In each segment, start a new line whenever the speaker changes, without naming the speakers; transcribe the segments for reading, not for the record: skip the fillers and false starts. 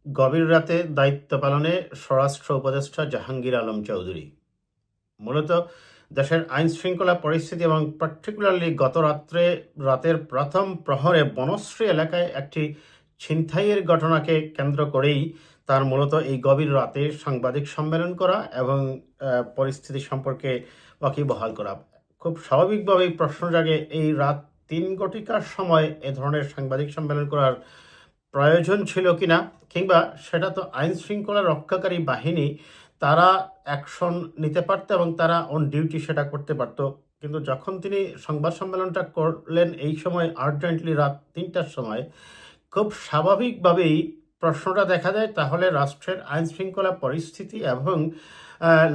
গভীর রাতে দায়িত্ব পালনে স্বরাষ্ট্র উপদেষ্টা জাহাঙ্গীর আলম চৌধুরী। মূলত দেশের আইন শৃঙ্খলা পরিস্থিতি এবং পার্টিকুলারলি গত রাতের প্রথম প্রহরে বনশ্রী এলাকায় একটি ছিনতাইয়ের ঘটনাকে কেন্দ্র করেই তার মূলত এই গভীর রাতে সাংবাদিক সম্মেলন করা এবং পরিস্থিতি সম্পর্কে ওয়াকিবহাল করা। খুব স্বাভাবিকভাবেই প্রশ্ন জাগে, এই রাত 3 ঘটিকার সময় এ ধরনের সাংবাদিক সম্মেলন করার প্রয়োজন ছিল কিনা, কিংবা সেটা তো আইন শৃঙ্খলা রক্ষাকারী বাহিনী, তারা অ্যাকশন নিতে পারত এবং তারা অন ডিউটি সেটা করতে পারত। কিন্তু যখন তিনি সংবাদ সম্মেলনটা করলেন এই সময় আর্জেন্টলি রাত 3টার সময়, খুব স্বাভাবিকভাবেই প্রশ্নটা দেখা যায় তাহলে রাষ্ট্রের আইন শৃঙ্খলা পরিস্থিতি এবং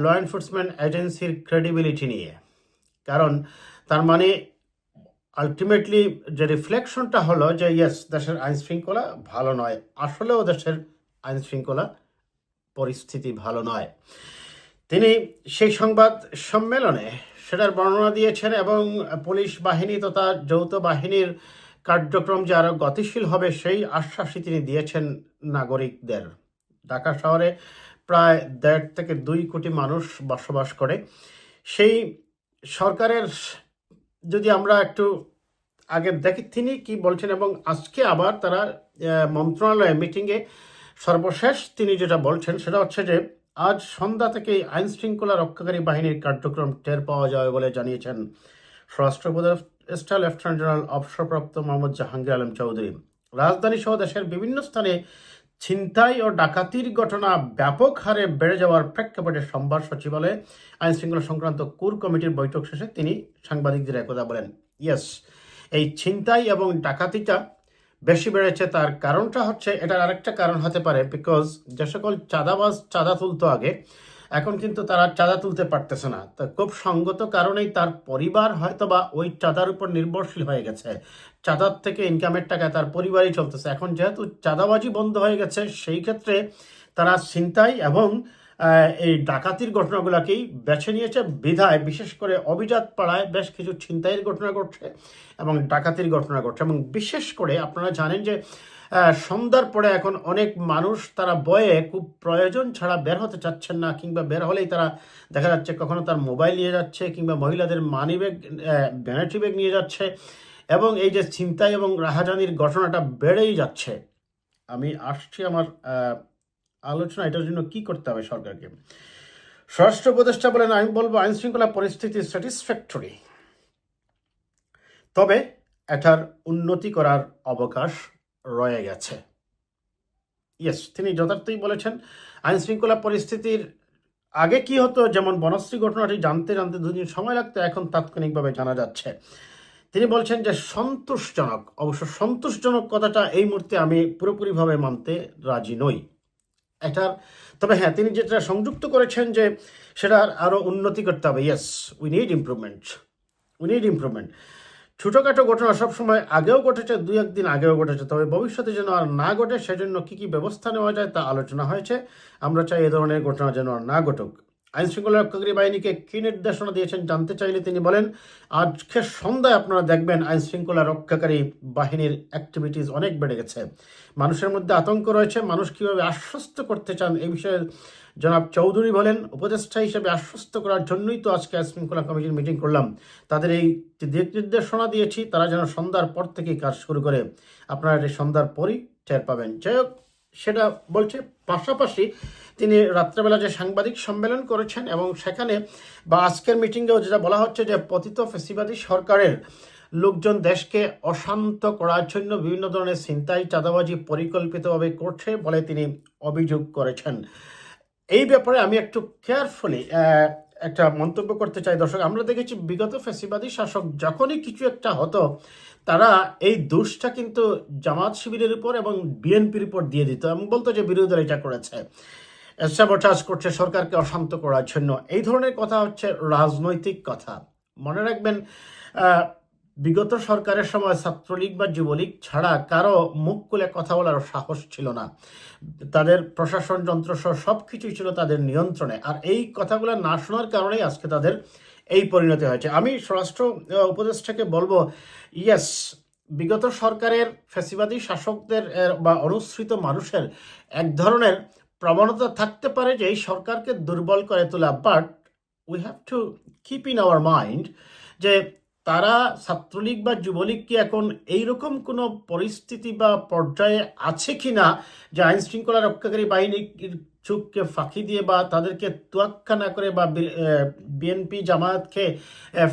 ল এনফোর্সমেন্ট এজেন্সির ক্রেডিবিলিটি নিয়ে। কারণ তার মানে আলটিমেটলি যে রিফ্লেকশনটা হলো যে ইয়েস, দেশের আইন শৃঙ্খলা ভালো নয়, আসলেও দেশের আইন শৃঙ্খলা পরিস্থিতি ভালো নয়। তিনি সেই সংবাদ সম্মেলনে সেটার বর্ণনা দিয়েছেন এবং পুলিশ বাহিনী তথা যৌথ বাহিনীর কার্যক্রম যে আরও গতিশীল হবে সেই আশ্বাসই তিনি দিয়েছেন নাগরিকদের। ঢাকা শহরে প্রায় 1.5 থেকে 2 কোটি মানুষ বসবাস করে। সেই সরকারের যদি আমরা একটু আগে দেখি তিনি কি বলছেন, এবং আজকে আবার তারা মন্ত্রণালয়ে মিটিংয়ে সর্বশেষ তিনি যেটা বলছেন সেটা হচ্ছে যে আজ সন্ধ্যা থেকে আইন শৃঙ্খলা রক্ষাকারী বাহিনীর কার্যক্রম টের পাওয়া যাবে বলে জানিয়েছেন স্বরাষ্ট্র উপদেষ্টা লেফটেন্যান্ট জেনারেল অবসরপ্রাপ্ত মোহাম্মদ জাহাঙ্গীর আলম চৌধুরী। রাজধানী সহ দেশের বিভিন্ন স্থানে ছিনতাই ও ডাকাতির ঘটনা ব্যাপক হারে বেড়ে যাওয়ার প্রেক্ষাপটে সোমবার সচিবালয়ে আইন শৃঙ্খলা সংক্রান্ত কোর কমিটির বৈঠক শেষে তিনি সাংবাদিকদের একথা বলেন। ইয়েস, এই ছিনতাই এবং ডাকাতিটা বেশি বেড়েছে। তার কারণটা হচ্ছে, এটার আরেকটা কারণ হতে পারে বিকজ যে সকল চাঁদাবাজ চাঁদা তুলতো আগে, এখন কিন্তু তারা চাঁদা তুলতে পারতেছে না। তো খুব সঙ্গত কারণেই তার পরিবার হয়তো বা ওই চাঁদার উপর নির্ভরশীল হয়ে গেছে। চাঁদার থেকে ইনকামের টাকায় তার পরিবারই চলতেছে। এখন যেহেতু চাঁদাবাজি বন্ধ হয়ে গেছে, সেই ক্ষেত্রে তারা ছিনতাই এবং এই ডাকাতির ঘটনাগুলোকেই বেছে নিয়েছে। বিধায় বিশেষ করে অভিজাত পাড়ায় বেশ কিছু ছিনতাইয়ের ঘটনা ঘটছে এবং ডাকাতির ঘটনা ঘটছে। এবং বিশেষ করে আপনারা জানেন যে সন্ধ্যার পরে এখন অনেক মানুষ তারা বয়ে খুব প্রয়োজন ছাড়া বের হতে চাচ্ছেন না, কিংবা বের হলেই তারা দেখা যাচ্ছে কখনো তার মোবাইল নিয়ে যাচ্ছে কিংবা মহিলাদের মানি ব্যাগ, ভ্যানিটি ব্যাগ নিয়ে যাচ্ছে। এবং এই যে ছিনতাই এবং রাহাজানির ঘটনাটা বেড়েই যাচ্ছে। আমি আসছি আমার আলোচনা, এটার জন্য কি করতে হবে সরকারকে। স্বরাষ্ট্র উপদেষ্টা বলেন, আমি বলবো আইন শৃঙ্খলা পরিস্থিতি স্যাটিসফ্যাক্টরি, তবে এটার উন্নতি করার অবকাশ রয়ে গেছে। ইয়েস, তিনি যথার্থই বলেছেন। আইন শৃঙ্খলা পরিস্থিতির আগে কি হতো, যেমন বনশ্রী ঘটনাটি জানতে 2 দিন সময় লাগতো, এখন তাৎক্ষণিকভাবে জানা যাচ্ছে। তিনি বলছেন যে সন্তোষজনক। অবশ্য সন্তোষজনক কথাটা এই মুহূর্তে আমি পুরোপুরিভাবে মানতে রাজি নই এটার। তবে হ্যাঁ, তিনি যেটা সংযুক্ত করেছেন যে সেটার আরও উন্নতি করতে হবে। Yes, we need improvement. ছোটোখাটো ঘটনা সবসময় আগেও ঘটেছে, 2-1 দিন আগেও ঘটেছে, তবে ভবিষ্যতে যেন আর না ঘটে সেজন্য কী কী ব্যবস্থা নেওয়া যায় তা আলোচনা হয়েছে। আমরা চাই এ ধরনের ঘটনা যেন আর না ঘটুক। আইন শৃঙ্খলা রক্ষাকারী বাহিনীকে কী নির্দেশনা দিয়েছেন জানতে চাইলে তিনি বলেন, আজকে সন্ধ্যায় আপনারা দেখবেন আইন শৃঙ্খলা রক্ষাকারী বাহিনীর অ্যাক্টিভিটিস অনেক বেড়ে গেছে। মানুষের মধ্যে আতঙ্ক রয়েছে। মানুষ কীভাবে আশ্বস্ত করতে চান এই বিষয়ে জনাব চৌধুরী বলেন, উপদেষ্টা হিসেবে আশ্বস্ত করার জন্যই তো আজকে আইন শৃঙ্খলা কমিটির মিটিং করলাম। তাদের এই দিক নির্দেশনা দিয়েছি, তারা যেন সন্ধ্যার পর থেকেই কাজ শুরু করে। আপনারা এই সন্ধ্যার পরই টের পাবেন। যাই হোক, সেটা বলছে। পাশাপাশি তিনি রাত্রেবেলা যে সাংবাদিক সম্মেলন করেছেন এবং সেখানে বা আজকের মিটিংয়েও যেটা বলা হচ্ছে যে পতিত ফ্যাসিবাদী সরকারের লোকজন দেশকে অশান্ত করার জন্য বিভিন্ন ধরনের ছিনতাই চাঁদাবাজি পরিকল্পিতভাবে করছে বলে তিনি অভিযোগ করেছেন। এই ব্যাপারে আমি একটু কেয়ারফুলি একটা মন্তব্য করতে চাই। দর্শক, আমরা দেখেছি বিগত ফ্যাসিবাদী শাসক যখনই কিছু একটা হতো, তারা এই দোষটা কিন্তু জামাত শিবিরের উপর এবং বিএনপির উপর দিয়ে দিত এবং বলতো যে বিরোধী দল এটা করেছে, স্যাবোটাজ করছে সরকারকে অশান্ত করার জন্য। এই ধরনের কথা হচ্ছে রাজনৈতিক কথা। মনে রাখবেন, বিগত সরকারের সময় ছাত্রলীগ বা যুবলীগ ছাড়া কারো মুখ খুলে কথা বলার সাহস ছিল না। তাদের প্রশাসন যন্ত্র সহ সব কিছুই ছিল তাদের নিয়ন্ত্রণে। আর এই কথাগুলো না শোনার কারণেই আজকে তাদের এই পরিণতি হয়েছে। আমি স্বরাষ্ট্র উপদেষ্টাকে বলবো, ইয়েস, বিগত সরকারের ফ্যাসিবাদী শাসকদের বা অনুসৃত মানুষের এক ধরনের প্রবণতা থাকতে পারে যে এই সরকারকে দুর্বল করে তোলা, but we have to keep in our mind যে তারা ছাত্রলীগ বা যুবলীগ কি এখন এইরকম কোনো পরিস্থিতি বা পর্যায়ে আছে কি না যে আইন শৃঙ্খলা রক্ষাকারী বাহিনীর চোখকে ফাঁকি দিয়ে বা তাদেরকে তোয়াক্কা না করে বা বিএনপি জামায়াতকে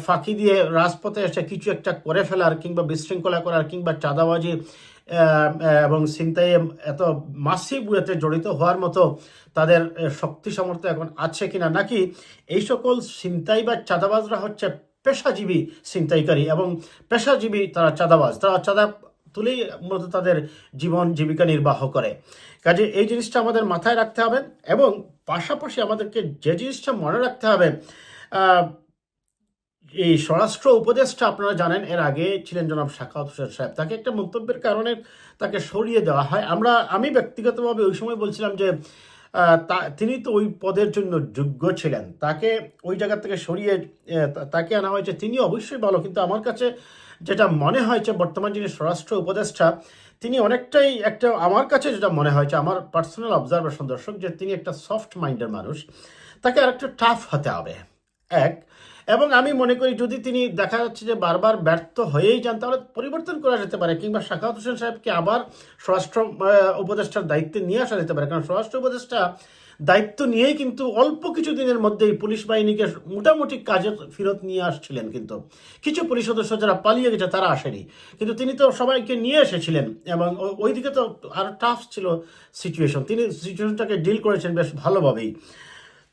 ফাঁকি দিয়ে রাজপথে এসে কিছু একটা করে ফেলার কিংবা বিশৃঙ্খলা করার কিংবা চাঁদাবাজি এবং ছিনতাইয়ে এত মাসিভ ওয়েতে জড়িত হওয়ার মতো তাদের শক্তি সামর্থ্য এখন আছে কিনা, নাকি এই সকল ছিনতাই বা চাঁদাবাজরা হচ্ছে পেশাজীবী ছিনতাইকারী এবং পেশাজীবী তারা চাঁদাবাজ, তারা চাঁদা তুলেই মূলত তাদের জীবন জীবিকা নির্বাহ করে। কাজে এই জিনিসটা আমাদের মাথায় রাখতে হবে এবং পাশাপাশি আমাদেরকে যে জিনিসটা মনে রাখতে হবে, এই স্বরাষ্ট্র উপদেষ্টা আপনারা জানেন এর আগে ছিলেন জনাব সাখাওয়াত হোসেন সাহেব, তাকে একটা মন্তব্যের কারণে তাকে সরিয়ে দেওয়া হয়। আমি ব্যক্তিগতভাবে ওই সময় বলছিলাম যে তিনি তো ওই পদের জন্য যোগ্য ছিলেন, তাকে ওই জায়গা থেকে সরিয়ে তাকে আনা হয়েছে, তিনি অবশ্যই ভালো, কিন্তু আমার কাছে যেটা মনে হয়েছে বর্তমান যিনি স্বরাষ্ট্র উপদেষ্টা তিনি অনেকটাই একটা, আমার কাছে যেটা মনে হয়েছে, আমার পার্সোনাল অবজারভেশন দর্শক, যে তিনি একটা সফট মাইন্ডের মানুষ, তাকে আর একটু টাফ হতে হবে এক। এবং আমি মনে করি যদি তিনি দেখা যাচ্ছে যে বারবার ব্যর্থ হয়েই যান তাহলে পরিবর্তন করা যেতে পারে, কিংবা সাখাওয়াত হোসেন সাহেবকে আবার স্বরাষ্ট্র উপদেষ্টার দায়িত্বে নিয়ে আসা যেতে পারে, কারণ স্বরাষ্ট্র উপদেষ্টা দায়িত্ব নিয়েই কিন্তু অল্প কিছু দিনের মধ্যেই পুলিশ বাহিনীকে মোটামুটি কাজে ফেরত নিয়ে আসছিলেন, কিন্তু কিছু পুলিশ সদস্য যারা পালিয়ে গেছে তারা আসেনি, কিন্তু তিনি তো সবাইকে নিয়ে এসেছিলেন এবং ওইদিকে তো আরো টাফ ছিল সিচুয়েশন, তিনি সিচুয়েশনটাকে ডিল করেছেন বেশ ভালোভাবেই।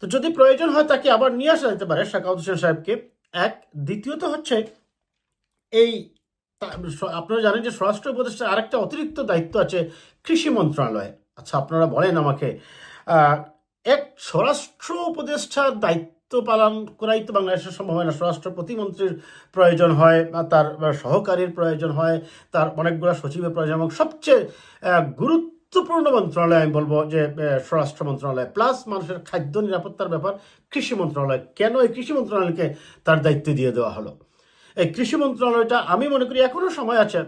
তো যদি প্রয়োজন হয় তাকে আবার নিয়ে আসা যেতে পারে সাখাওয়াত হোসেন সাহেবকে এক। দ্বিতীয়ত হচ্ছে এই আপনারা জানেন যে স্বরাষ্ট্র উপদেষ্টার আরেকটা অতিরিক্ত দায়িত্ব আছে কৃষি মন্ত্রণালয়ে। আচ্ছা আপনারা বলেন আমাকে, এক স্বরাষ্ট্র উপদেষ্টার দায়িত্ব পালন করাই তো বাংলাদেশের সম্ভব হয় না, স্বরাষ্ট্র প্রতিমন্ত্রীর প্রয়োজন হয়, তার সহকারীর প্রয়োজন হয়, তার অনেকগুলো সচিবের প্রয়োজন, এবং সবচেয়ে গুরুত্বপূর্ণ মন্ত্রণালয় আমি বলবো যে স্বরাষ্ট্র মন্ত্রণালয়, প্লাস মানুষের খাদ্য নিরাপত্তার ব্যাপার কৃষি মন্ত্রণালয়। কেন এই কৃষি মন্ত্রণালয়কে তার দায়িত্ব দিয়ে দেওয়া হলো? এই কৃষি মন্ত্রণালয়টা আমি মনে করি এখনো সময় আছে,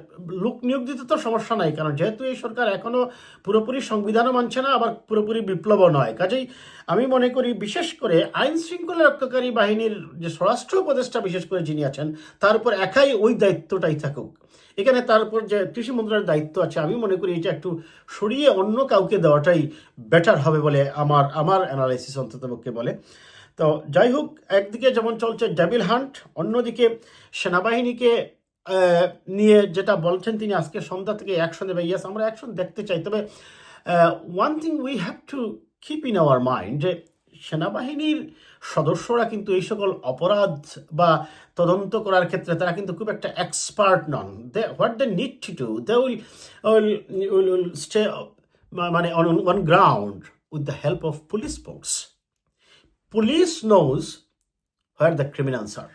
লোক নিয়োগ দিতে তো সমস্যা নাই, কারণ যেহেতু এই সরকার এখনো পুরোপুরি সংবিধানও মানছে না আবার পুরোপুরি বিপ্লবও নয়। কাজেই আমি মনে করি বিশেষ করে আইন শৃঙ্খলা রক্ষাকারী বাহিনীর যে স্বরাষ্ট্র উপদেষ্টা বিশেষ করে যিনি আছেন তার উপর একাই ওই দায়িত্বটাই থাকুক। এখানে তার উপর যে কৃষি মন্ত্রণালয়ের দায়িত্ব আছে আমি মনে করি এটা একটু সরিয়ে অন্য কাউকে দেওয়াটাই বেটার হবে বলে আমার অ্যানালাইসিস অন্ততপক্ষে বলে। তো যাই হোক, একদিকে যেমন চলছে ডেভিল হান্ট, অন্যদিকে সেনাবাহিনীকে নিয়ে যেটা বলছেন তিনি আজকে সন্ধ্যা থেকে অ্যাকশন দেবে। ইয়েস, আমরা অ্যাকশন দেখতে চাই, তবে one thing we have to keep in our mind যে সেনাবাহিনীর সদস্যরা কিন্তু এই সকল অপরাধ বা তদন্ত করার ক্ষেত্রে তারা কিন্তু খুব একটা এক্সপার্ট নন। What they need to do, they will stay মানে on ground with the help of police force. Police knows where the criminals are,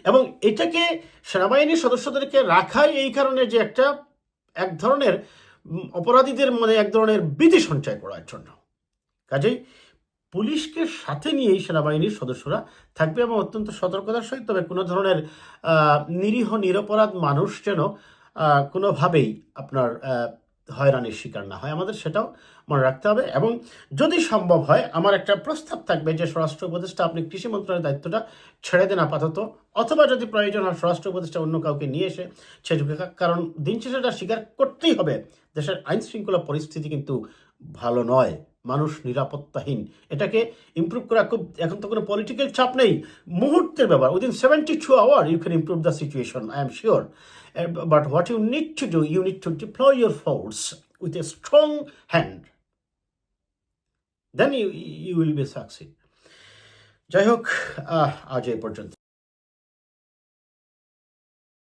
এবং এটাকে সেনাবাহিনীর সদস্যদেরকে রাখাই এই কারণে যে এক ধরনের অপরাধীদের মধ্যে এক ধরনের ভীতি সঞ্চয় করার জন্য। কাজেই পুলিশকে সাথে নিয়েই সেনাবাহিনীর সদস্যরা থাকবে এবং অত্যন্ত সতর্কতার সহিত, তবে কোনো ধরনের নিরীহ নিরপরাধ মানুষ যেন কোনোভাবেই আপনার হয়রানির শিকার না হয়, আমাদের সেটাও মনে রাখতে হবে। এবং যদি সম্ভব হয় আমার একটা প্রস্তাব থাকবে যে স্বরাষ্ট্র উপদেষ্টা আপনি কৃষি মন্ত্রণালয়ের দায়িত্বটা ছেড়ে দেন আপাতত, অথবা যদি প্রয়োজন হয় স্বরাষ্ট্র উপদেষ্টা অন্য কাউকে নিয়ে এসে সেটুকু, কারণ দিন শেষে এটা স্বীকার করতেই হবে দেশের আইন শৃঙ্খলা পরিস্থিতি কিন্তু ভালো নয়, মানুষ নিরাপত্তাহীন। এটাকে ইমপ্রুভ করা খুব, এখন তো কোনো পলিটিক্যাল চাপ নেই, মুহূর্তের ব্যাপার, within 72 hours you can improve the situation, I am sure. But what you need to do, you need to deploy your force with a strong hand, then you will be succeed. যাই হোক, আজ এই পর্যন্ত।